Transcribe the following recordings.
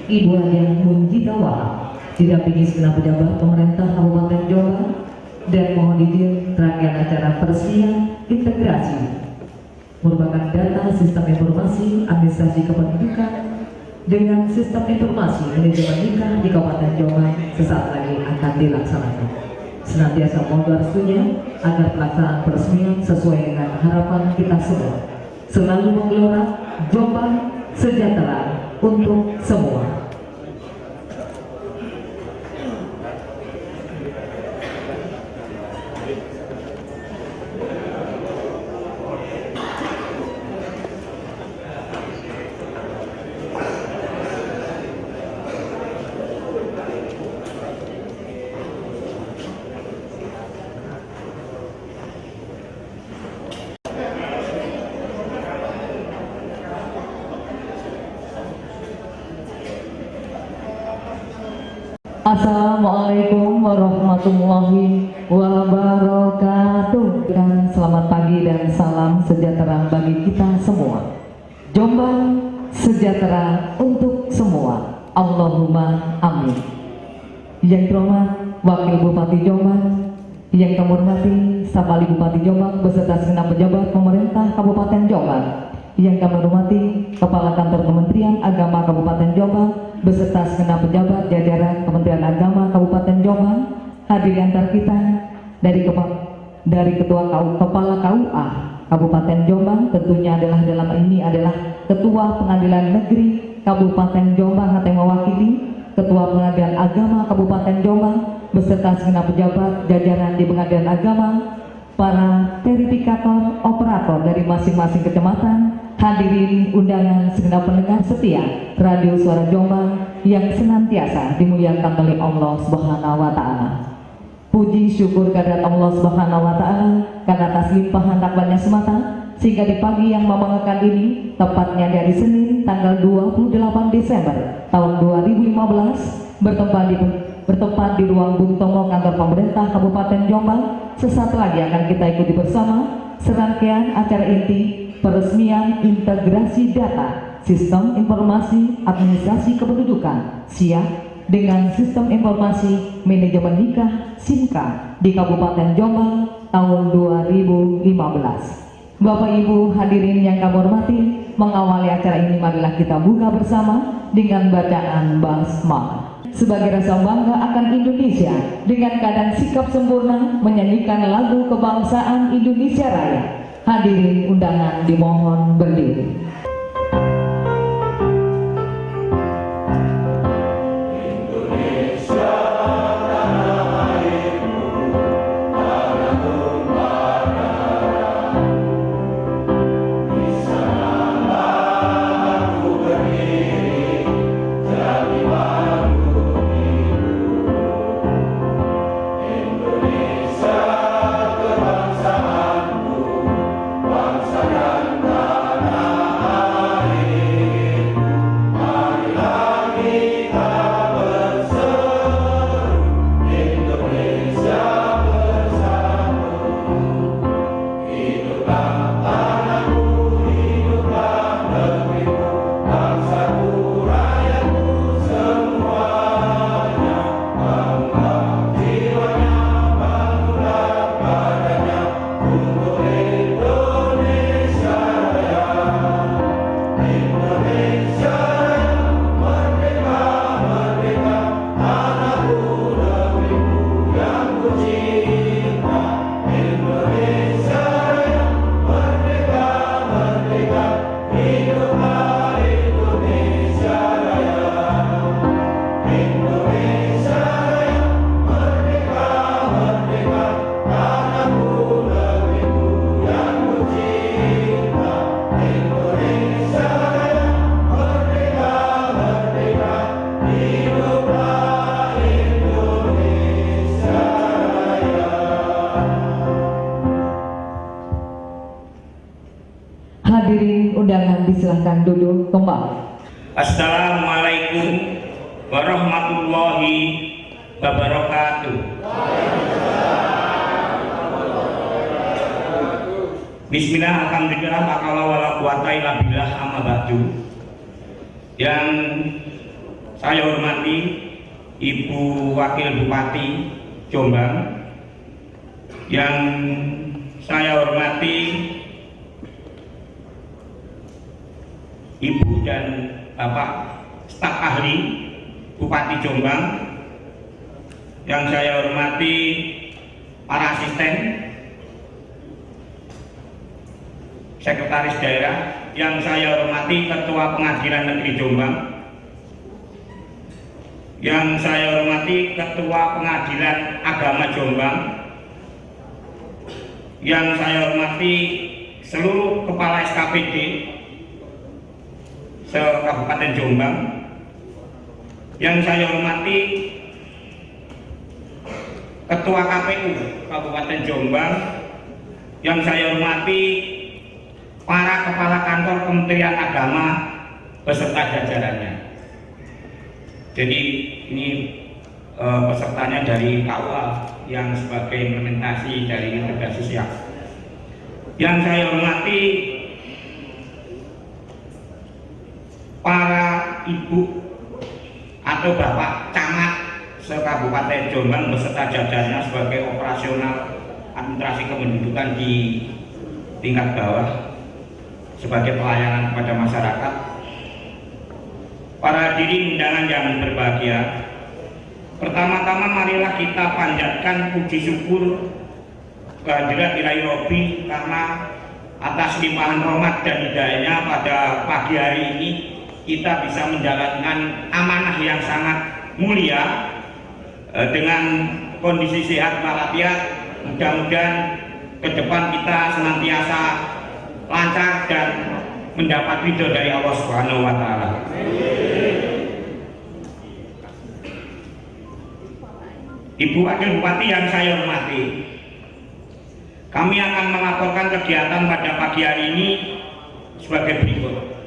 Ibu Adian Munjita Wahab didampingi segenap pejabat pemerintah Kabupaten Jombang dan mohon izin rangkaian acara peresmian integrasi merupakan data sistem informasi administrasi kependudukan dengan sistem informasi manajemen nikah di Kabupaten Jombang sesaat lagi akan dilaksanakan. Senantiasa mohon restunya agar pelaksanaan peresmian sesuai dengan harapan kita semua, selalu menggelora Jombang sejahtera untuk semua. Assalamualaikum warahmatullahi wabarakatuh. Dan selamat pagi dan salam sejahtera bagi kita semua. Jombang sejahtera untuk semua. Allahumma amin. Yang terhormat Wakil Bupati Jombang, yang kami hormati staf ahli Bupati Jombang beserta segenap pejabat pemerintah Kabupaten Jombang, yang kami hormati Kepala Kantor Kementerian Agama Kabupaten Jombang beserta segenap pejabat jajaran Kementerian Agama Kabupaten Jombang, hadirin antar kita dari Ketua Kepala KUA Kabupaten Jombang, tentunya dalam ini adalah Ketua Pengadilan Negeri Kabupaten Jombang yang mewakili Ketua Pengadilan Agama Kabupaten Jombang beserta segenap pejabat jajaran di Pengadilan Agama, para verifikator operator dari masing-masing kecamatan, hadirin undangan segenap pendengar setia Radio Suara Jombang yang senantiasa dimuliakan oleh Allah Subhanahu wa Ta'ala. Puji syukur kehadirat Allah Subhanahu wa Ta'ala karena atas limpahan rahmatnya semata, sehingga di pagi yang membanggakan ini, tepatnya dari Senin tanggal 28 Desember tahun 2015, bertempat di ruang Bung Tomo kantor pemerintah Kabupaten Jombang, sesaat lagi akan kita ikuti bersama serangkaian acara inti peresmian integrasi data sistem informasi administrasi kependudukan SIA dengan sistem informasi manajemen nikah SINKA di Kabupaten Jombang tahun 2015. Bapak Ibu hadirin yang kami hormati, mengawali acara ini marilah kita buka bersama dengan bacaan basmalah. Sebagai rasa bangga akan Indonesia, dengan keadaan sikap sempurna menyanyikan lagu kebangsaan Indonesia Raya. Hadirin undangan dimohon berdiri. Bangsa dan tanah Assalamualaikum warahmatullahi wabarakatuh. Bismillah, alhamdulillah, makalah wala quwata illa billah, amma ba'du. Yang saya hormati Ibu Wakil Bupati Jombang, yang saya hormati Ibu dan Bapak staf ahli Bupati Jombang, yang saya hormati para asisten, sekretaris daerah, yang saya hormati Ketua Pengadilan Negeri Jombang, yang saya hormati Ketua Pengadilan Agama Jombang, yang saya hormati seluruh kepala SKPD se-Kabupaten Jombang, yang saya hormati Ketua KPU Kabupaten Jombang, yang saya hormati para kepala kantor Kementerian Agama beserta jajarannya. Jadi ini pesertanya dari KUA yang sebagai implementasi dari integrasi siap. Yang saya hormati para ibu atau bapak camat se-Kabupaten Jombang beserta jajarannya sebagai operasional administrasi kependudukan di tingkat bawah sebagai pelayanan kepada masyarakat. Para hadirin undangan yang berbahagia, pertama-tama marilah kita panjatkan puji syukur kehadirat Ilahi Robbi karena atas limpahan rahmat dan hidayahnya pada pagi hari ini kita bisa menjalankan amanah yang sangat mulia dengan kondisi sehat walafiat. Mudah-mudahan ke depan kita senantiasa lancar dan mendapat ridho dari Allah Subhanahu wa Ta'ala. Ibu Wakil Bupati yang saya hormati, kami akan melaporkan kegiatan pada pagi hari ini sebagai berikut.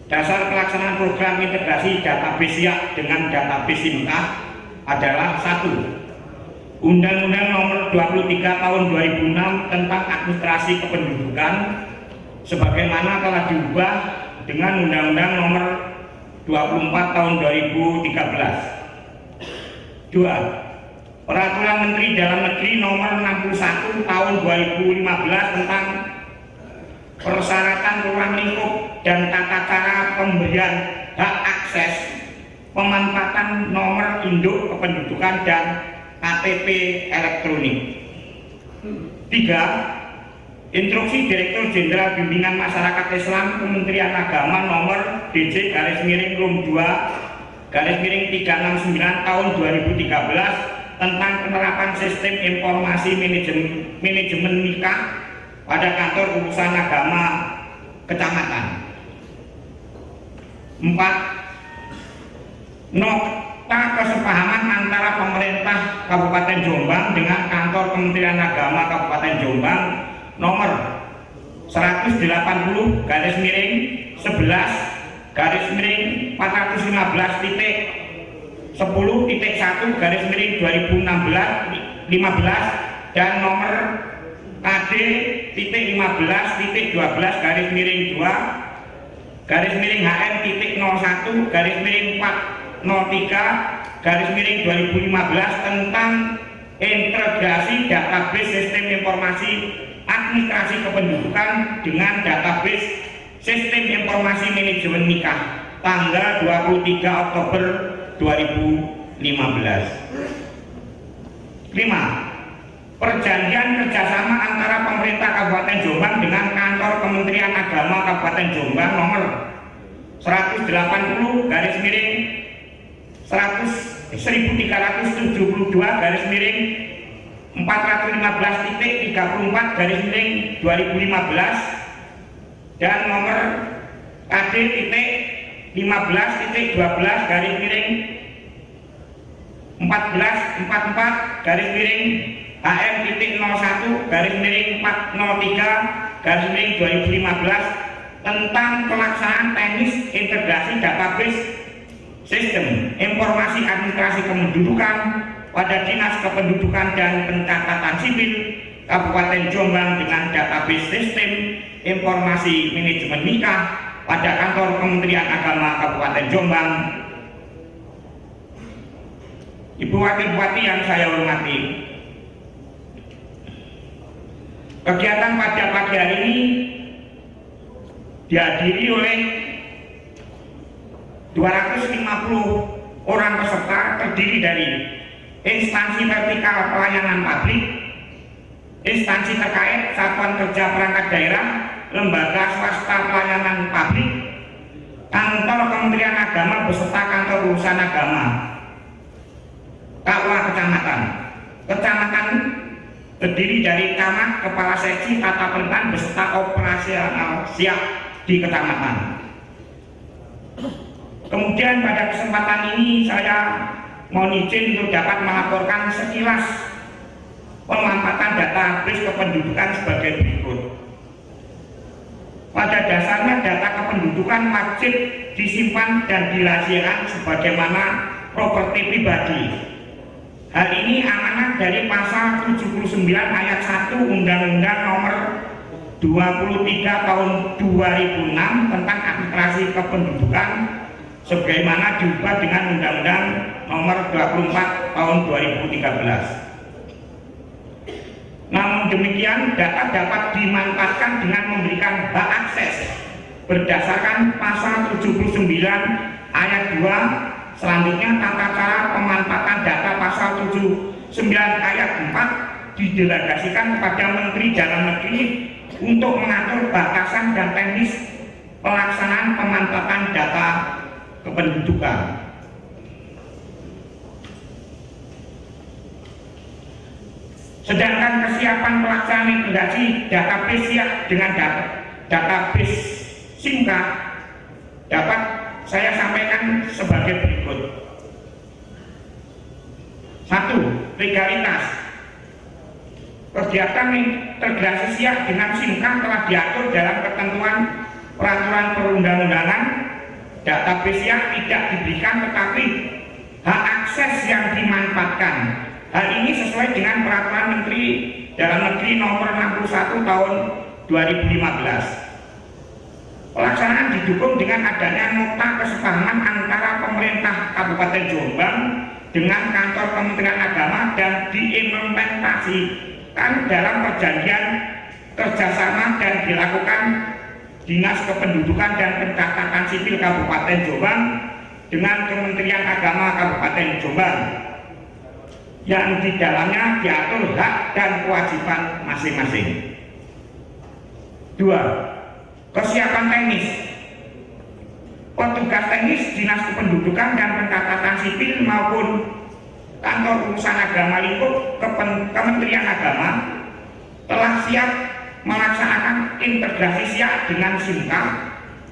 Dasar pelaksanaan program integrasi database SIAK dengan database SIMKA adalah 1. Undang-Undang Nomor 23 Tahun 2006 tentang Administrasi Kependudukan sebagaimana telah diubah dengan Undang-Undang Nomor 24 Tahun 2013. 2. Peraturan Menteri Dalam Negeri Nomor 61 Tahun 2015 tentang persyaratan ruang lingkup dan tata cara pemberian hak akses pemanfaatan nomor induk kependudukan dan KTP elektronik. 3. Instruksi Direktur Jenderal Bimbingan Masyarakat Islam Kementerian Agama Nomor DJ-ROM2-369 Tahun 2013 tentang penerapan sistem informasi manajemen nikah pada kantor urusan agama kecamatan. 4. Nota kesepahaman antara pemerintah Kabupaten Jombang dengan kantor Kementerian Agama Kabupaten Jombang nomor 180-11-10.1/2016 dan nomor KD-12-HM-01-403/2015 tentang integrasi database sistem informasi administrasi kependudukan dengan database sistem informasi manajemen nikah tanggal 23 Oktober 2015. 5. Perjanjian kerjasama antara pemerintah Kabupaten Jombang dengan kantor Kementerian Agama Kabupaten Jombang nomor 180-13-415.34/2015 dan nomor KD-15-1444/HM-01-403/2015 tentang pelaksanaan teknis integrasi database sistem informasi administrasi kependudukan pada Dinas Kependudukan dan Pencatatan Sipil Kabupaten Jombang dengan database sistem informasi manajemen nikah pada kantor Kementerian Agama Kabupaten Jombang. Ibu Wakil Bupati yang saya hormati, kegiatan pada pagi hari ini dihadiri oleh 250 orang peserta, terdiri dari instansi vertikal pelayanan publik, instansi terkait, satuan kerja perangkat daerah, lembaga swasta pelayanan publik, kantor Kementerian Agama beserta kantor urusan agama, KUA kecamatan. Kecamatan terdiri dari camat, kepala seksi, tata pemerintahan beserta operasional siap di kecamatan. Kemudian pada kesempatan ini saya mohon izin untuk dapat melaporkan sekilas pemanfaatan database kependudukan sebagai berikut. Pada dasarnya data kependudukan wajib disimpan dan dirahasiakan sebagaimana properti pribadi. Hal ini amanat dari pasal 79 ayat 1 Undang-Undang Nomor 23 Tahun 2006 tentang administrasi kependudukan sebagaimana diubah dengan Undang-Undang Nomor 24 Tahun 2013. Namun demikian, data dapat dimanfaatkan dengan memberikan hak akses berdasarkan pasal 79 ayat 2. Selanjutnya, tata cara pemanfaatan data pasal 79 ayat 4 didelegasikan kepada Menteri Dalam Negeri untuk mengatur batasan dan teknis pelaksanaan pemanfaatan data kependudukan. Sedangkan kesiapan pelaksanaan integrasi database siap dengan database SIMKA dapat saya sampaikan sebagai berikut. 1. Legalitas. Kegiatan integrasi siap dengan SIMKA telah diatur dalam ketentuan peraturan perundang-undangan. Database siap tidak diberikan, tetapi hak akses yang dimanfaatkan. Hal ini sesuai dengan peraturan Menteri Dalam Negeri Nomor 61 Tahun 2015. Pelaksanaan didukung dengan adanya nota kesepahaman antara pemerintah Kabupaten Jombang dengan kantor Kementerian Agama dan diimplementasikan dalam perjanjian kerjasama dan dilakukan Dinas Kependudukan dan Pencatatan Sipil Kabupaten Jombang dengan Kementerian Agama Kabupaten Jombang, yang di dalamnya diatur hak dan kewajiban masing-masing. 2. Kesiapan teknis. Petugas teknis Dinas Kependudukan dan Pencatatan Sipil maupun kantor urusan agama lingkup Kementerian Agama telah siap melaksanakan integrasi siap dengan SIMKA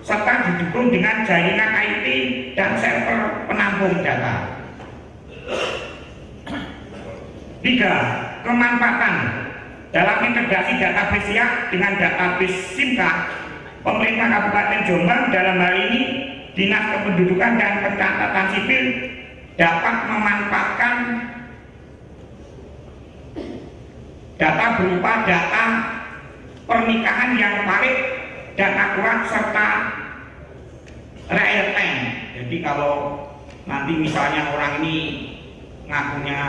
serta didukung dengan jaringan IT dan server penampung data. 3. Kemanfaatan. Dalam integrasi database siap dengan database SIMKA, pemerintah Kabupaten Jombang, dalam hal ini Dinas Kependudukan dan Pencatatan Sipil, dapat memanfaatkan data berupa data pernikahan yang valid dan akurat serta real time. Jadi kalau nanti misalnya orang ini ngakunya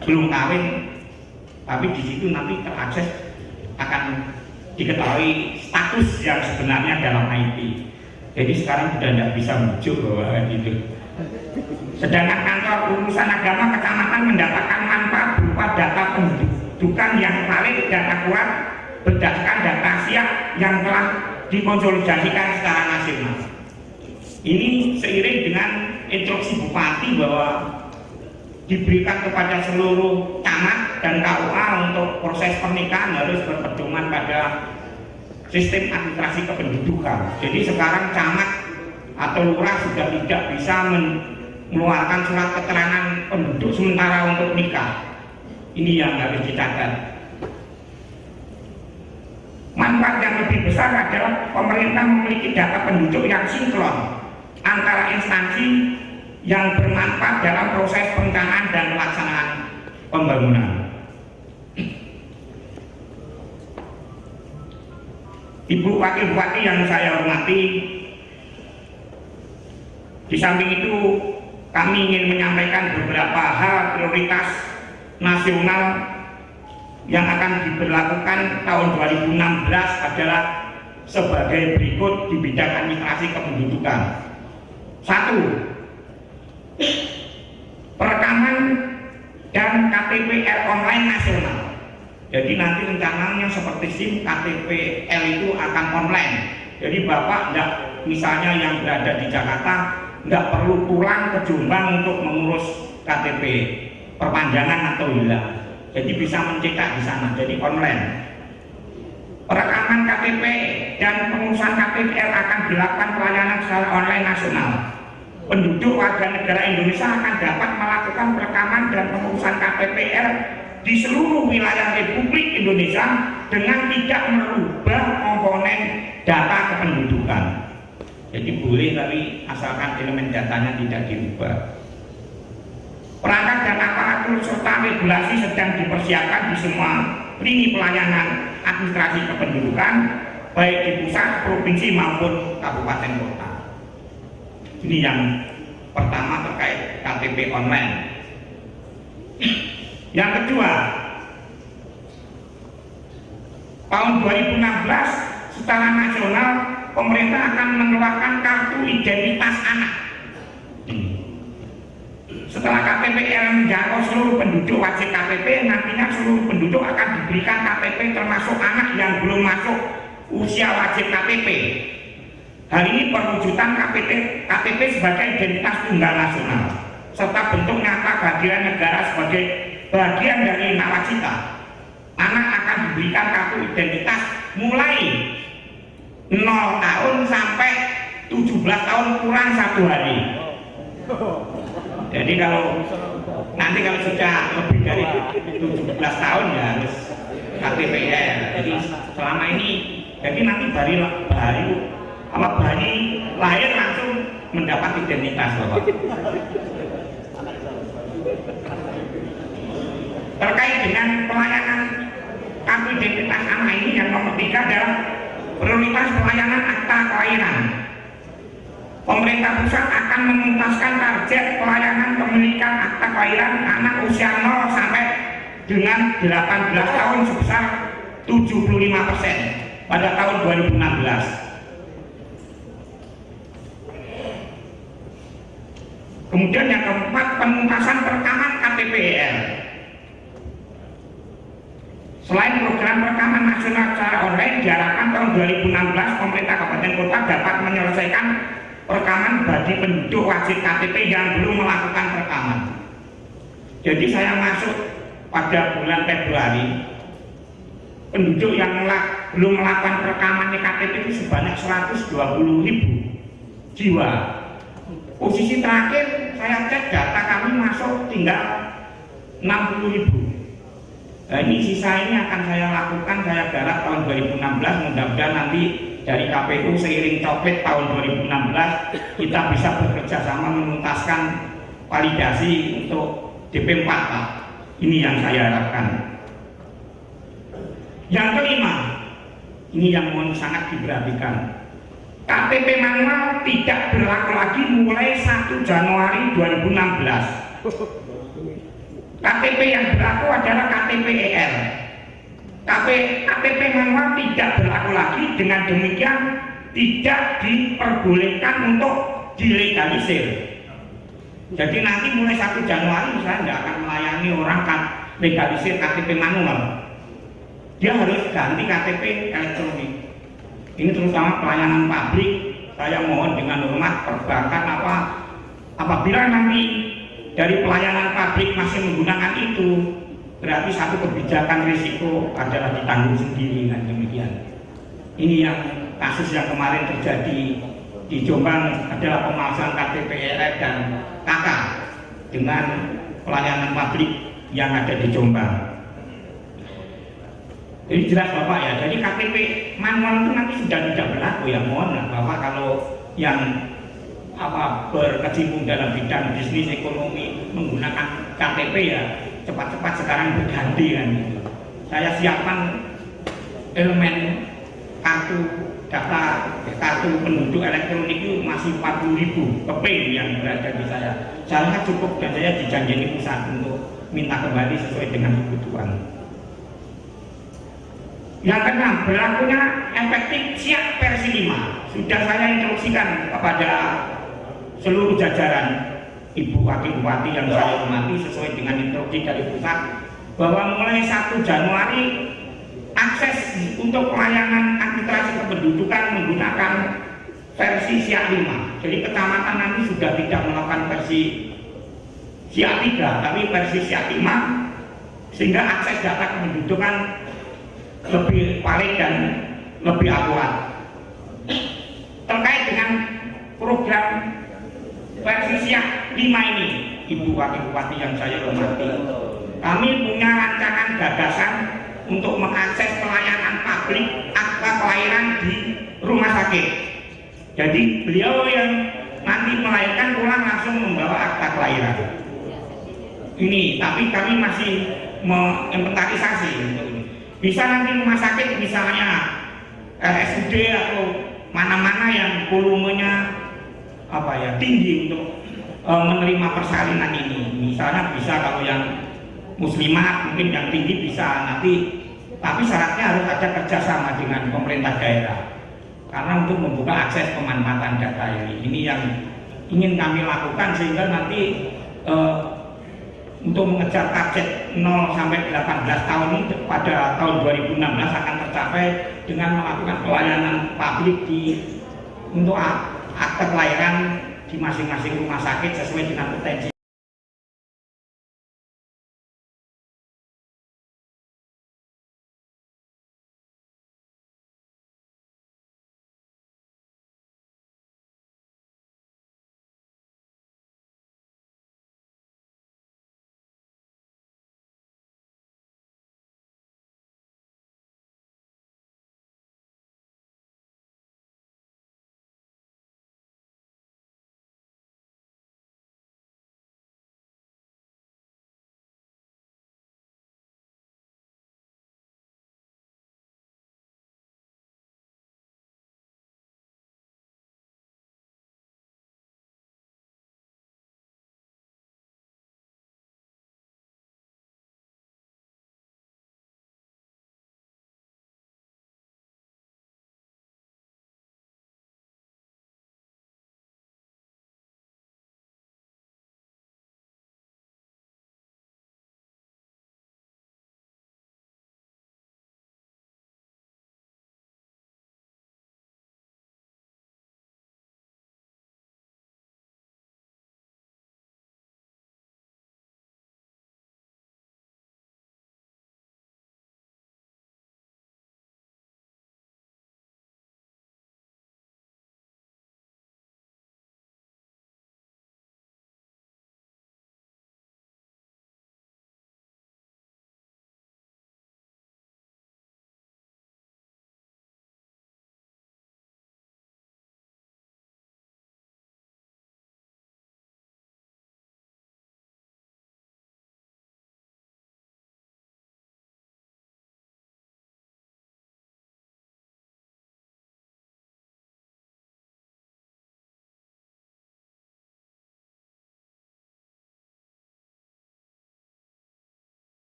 belum kawin, tapi di situ nanti terakses akan diketahui status yang sebenarnya dalam IT. Jadi sekarang sudah tidak bisa muncul bahwa gitu. Sedangkan kantor urusan agama kecamatan mendapatkan manfaat berupa data pendudukan yang valid dan akurat berdasarkan data siap yang telah dikonsolidasikan secara nasional. Ini seiring dengan instruksi Bupati bahwa diberikan kepada seluruh camat dan KUA untuk proses pernikahan harus berpedoman pada sistem administrasi kependudukan. Jadi sekarang camat atau lurah sudah tidak bisa mengeluarkan surat keterangan penduduk sementara untuk nikah. Ini yang harus dicatat. Manfaat yang lebih besar adalah pemerintah memiliki data penduduk yang sinkron antara instansi yang bermanfaat dalam proses perencanaan dan pelaksanaan pembangunan. Ibu Wakil Bupati yang saya hormati, di samping itu kami ingin menyampaikan beberapa hal prioritas nasional yang akan diberlakukan tahun 2016 adalah sebagai berikut di bidang administrasi kependudukan. 1. Perekaman dan KTP-L online nasional. Jadi nanti rencananya seperti SIM, KTP-L itu akan online. Jadi Bapak misalnya yang berada di Jakarta nggak perlu pulang ke Jombang untuk mengurus KTP perpanjangan atau hilang. Jadi bisa mencetak di sana, jadi online. Perekaman KTP dan pengurusan KTP-L akan dilakukan pelayanan secara online nasional. Penduduk warga negara Indonesia akan dapat melakukan perekaman dan pengurusan KTP-L di seluruh wilayah Republik Indonesia dengan tidak merubah komponen data kependudukan. Jadi boleh, tapi asalkan elemen datanya tidak dirubah. Perangkat dan aparatur serta regulasi sedang dipersiapkan di semua lini pelayanan administrasi kependudukan, baik di pusat, provinsi maupun kabupaten kota. Ini yang pertama terkait KTP online. Yang kedua, tahun 2016 secara nasional pemerintah akan mengeluarkan kartu identitas anak. Setelah KTP-L menjangkau seluruh penduduk wajib KTP, nantinya seluruh penduduk akan diberikan KTP termasuk anak yang belum masuk usia wajib KTP. Hal ini perwujudan KTP sebagai identitas tunggal nasional serta bentuk nyata kehadiran negara sebagai bagian dari nawacita. Anak akan diberikan kartu identitas mulai 0 tahun sampai 17 tahun kurang 1 hari. Jadi kalau sudah lebih dari 17 tahun ya harus KTP-L. Jadi selama ini, jadi nanti bayi lahir langsung mendapat identitas, Bapak. Terkait dengan pelayanan kartu identitas anak ini, yang nomor 3 adalah prioritas pelayanan akta kelahiran. Pemerintah pusat akan menuntaskan target pelayanan pemilikan akta kelahiran anak usia 0 sampai dengan 18 tahun sebesar 75% pada tahun 2016. Kemudian yang keempat, penuntasan perekaman KTP-L. Selain program perekaman nasional secara online, diharapkan tahun 2016 pemerintah kabupaten kota dapat menyelesaikan perekaman bagi penduduk wajib KTP yang belum melakukan perekaman. Jadi saya masuk pada bulan Februari, penduduk yang belum melakukan perekaman KTP itu sebanyak 120.000 jiwa. Posisi terakhir saya cek data kami masuk tinggal 60.000. Nah, ini sisa ini akan saya lakukan, saya garap tahun 2016. Mudah-mudahan nanti dari KPU seiring copet tahun 2016 kita bisa bekerja sama menuntaskan validasi untuk DP4, Pak. Ini yang saya harapkan. Yang kelima, ini yang mohon sangat diperhatikan. KTP manual tidak berlaku lagi mulai 1 Januari 2016. KTP yang berlaku adalah KTP-EL. KTP manual tidak berlaku lagi, dengan demikian tidak diperbolehkan untuk dilegalisir. Jadi nanti mulai 1 Januari saya tidak akan melayani orang legalisir KTP manual. Dia harus ganti KTP elektronik. Ini terutama pelayanan pabrik. Saya mohon dengan hormat perbankan apabila nanti dari pelayanan pabrik masih menggunakan itu, berarti satu kebijakan risiko adalah ditanggung sendiri, kan demikian. Ini yang kasus yang kemarin terjadi di Jombang adalah pemalsuan KTP-EL dan KK dengan pelayanan pabrik yang ada di Jombang. Jadi jelas Bapak ya, jadi KTP manual itu nanti sudah tidak berlaku ya, mohon lah Bapak kalau yang berkecimpung dalam bidang bisnis ekonomi menggunakan KTP ya cepat-cepat sekarang berganti kan. Saya siapkan elemen kartu penduduk elektronik itu masih 40.000 keping yang berada di saya. Saya cukup dan saya dijanjeni pusat untuk minta kembali sesuai dengan kebutuhan. Yang keenam, berlakunya efektif siap versi 5. Sudah saya instruksikan kepada seluruh jajaran Ibu Wakil Bupati yang saya hormati sesuai dengan instruksi dari pusat bahwa mulai 1 Januari akses untuk pelayanan administrasi kependudukan menggunakan versi siap 5. Jadi kecamatan nanti sudah tidak melakukan versi siap 3 tapi versi siap 5 sehingga akses data kependudukan lebih valid dan lebih akurat. Terkait dengan program versi siap 5 ini, Ibu Wakil Bupati yang saya hormati, kami punya rancangan gagasan untuk mengakses pelayanan publik akta kelahiran di rumah sakit. Jadi beliau yang nanti melahirkan pulang langsung membawa akta kelahiran. Ini, tapi kami masih menginventarisasi untuk ini. Bisa nanti rumah sakit misalnya RSUD atau mana-mana yang volumenya tinggi untuk menerima persalinan ini. Misalnya bisa kalau yang muslimah mungkin yang tinggi bisa nanti, tapi syaratnya harus ada kerjasama dengan pemerintah daerah karena untuk membuka akses pemanfaatan data ini yang ingin kami lakukan sehingga nanti untuk mengejar target 0 sampai 18 tahun ini pada tahun 2016 akan tercapai dengan melakukan pelayanan publik untuk akte kelahiran di masing-masing rumah sakit sesuai dengan potensi